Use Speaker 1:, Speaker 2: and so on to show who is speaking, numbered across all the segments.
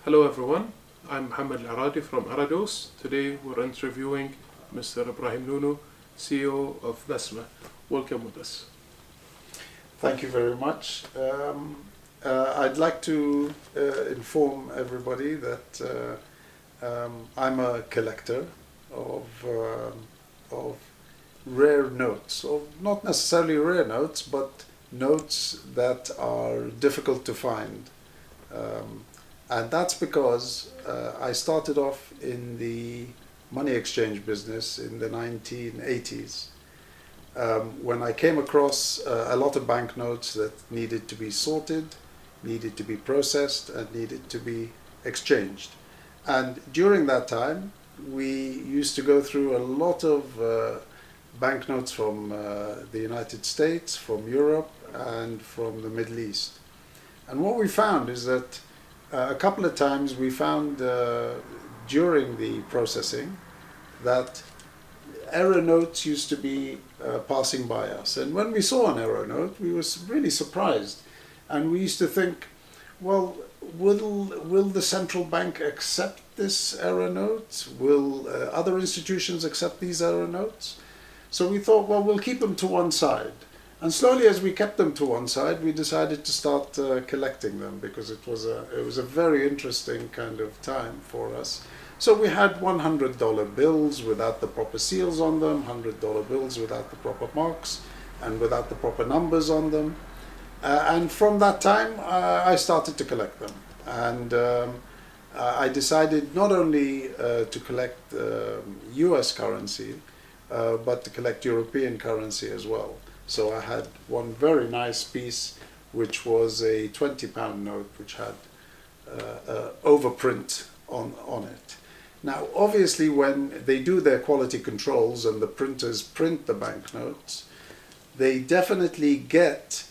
Speaker 1: Hello everyone, I'm Mohammed Al-Aradi from Arados. Today we're interviewing Mr. Ebrahim Nonoo, CEO of Basma. Welcome with us.
Speaker 2: Thank you very much. I'd like to inform everybody that I'm a collector of rare notes, or not necessarily rare notes, but notes that are difficult to find. And that's because I started off in the money exchange business in the 1980s. When I came across a lot of banknotes that needed to be sorted, needed to be processed, and needed to be exchanged. And during that time, we used to go through a lot of banknotes from the United States, from Europe, and from the Middle East. And what we found is that a couple of times we found during the processing that error notes used to be passing by us. And when we saw an error note, we were really surprised. And we used to think, well, will the central bank accept this error note? Will other institutions accept these error notes? So we thought, well, we'll keep them to one side. And slowly, as we kept them to one side, we decided to start collecting them, because it was a very interesting kind of time for us. So we had $100 bills without the proper seals on them, $100 bills without the proper marks, and without the proper numbers on them. And from that time, I started to collect them. And I decided not only to collect US currency, but to collect European currency as well. So I had one very nice piece, which was a £20 note, which had overprint on it. Now, obviously, when they do their quality controls and the printers print the banknotes, they definitely get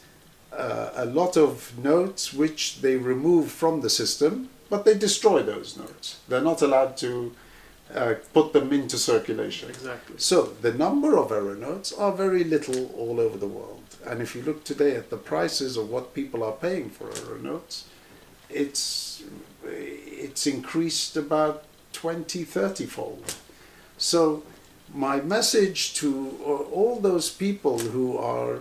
Speaker 2: a lot of notes which they remove from the system, but they destroy those notes. They're not allowed to put them into circulation.
Speaker 1: Exactly.
Speaker 2: So the number of error notes are very little all over the world. And if you look today at the prices of what people are paying for error notes, it's increased about 20-30-fold. So my message to all those people who are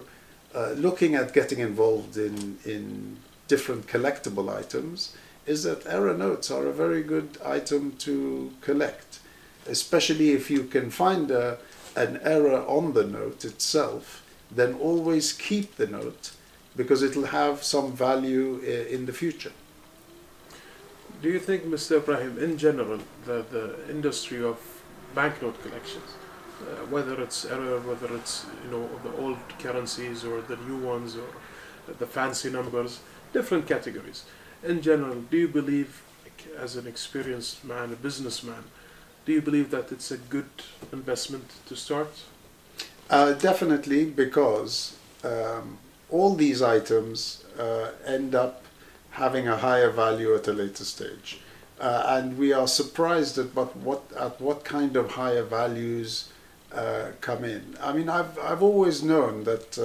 Speaker 2: looking at getting involved in different collectible items is that error notes are a very good item to collect, especially if you can find an error on the note itself. Then always keep the note, because it'll have some value in the future.
Speaker 1: Do you think, Mr. Ibrahim, in general, the industry of banknote collections, whether it's error, whether it's the old currencies or the new ones or the fancy numbers, different categories, in general, do you believe, as an experienced man, a businessman, do you believe that it's a good investment to start?
Speaker 2: Definitely, because all these items end up having a higher value at a later stage. And we are surprised at what kind of higher values come in. I mean, I've always known that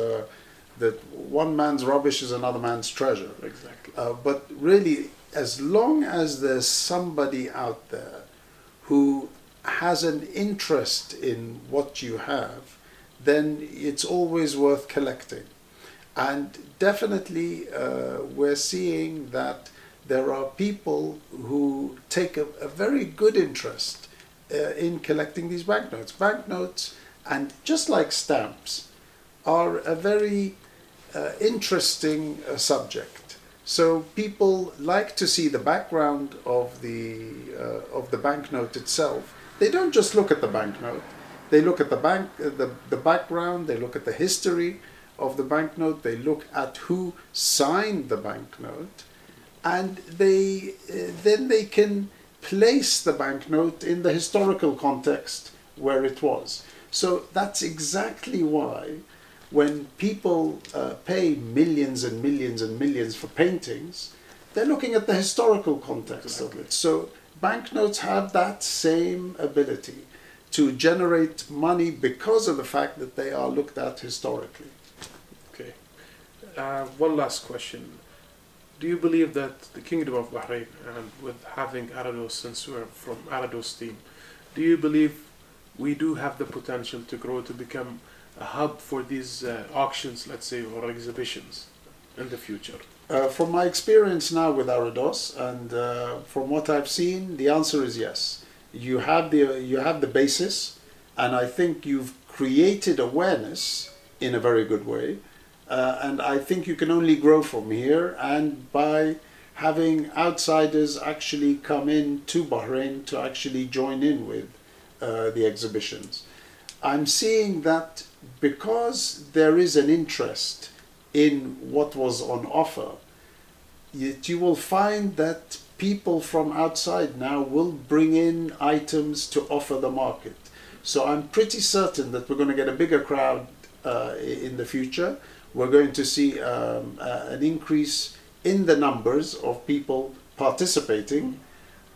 Speaker 2: one man's rubbish is another man's treasure.
Speaker 1: Exactly.
Speaker 2: But really, as long as there's somebody out there who has an interest in what you have, then it's always worth collecting. And definitely we're seeing that there are people who take a very good interest in collecting these banknotes. Banknotes, and just like stamps, are a very interesting subject. So people like to see the background of the banknote itself. They don't just look at the banknote. They look at the background. They look at the history of the banknote. They look at who signed the banknote, and then they can place the banknote in the historical context where it was. So that's exactly why when people pay millions and millions and millions for paintings, they're looking at the historical context of it. So banknotes have that same ability to generate money because of the fact that they are looked at historically.
Speaker 1: Okay. One last question. do you believe that the Kingdom of Bahrain, and with having Arados since we're from Arados team, do you believe we do have the potential to grow to become a hub for these auctions, let's say, or exhibitions in the future?
Speaker 2: From my experience now with Arados, and from what I've seen, the answer is yes. You have the basis, and I think you've created awareness in a very good way. And I think you can only grow from here, and by having outsiders actually come in to Bahrain to actually join in with the exhibitions. I'm seeing that because there is an interest in what was on offer, you will find that people from outside now will bring in items to offer the market. So I'm pretty certain that we're going to get a bigger crowd in the future. We're going to see an increase in the numbers of people participating.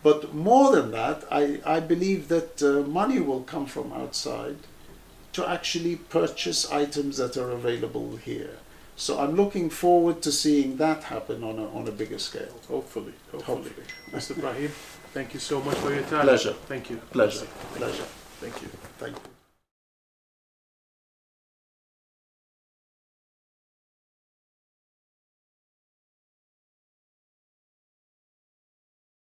Speaker 2: But more than that, I believe that money will come from outside to actually purchase items that are available here. So I'm looking forward to seeing that happen on a bigger scale.
Speaker 1: Hopefully. Mr. Ibrahim, thank you so much for your time.
Speaker 2: Pleasure.
Speaker 1: Thank you.
Speaker 2: Pleasure. Pleasure.
Speaker 1: Thank you.
Speaker 2: Thank you.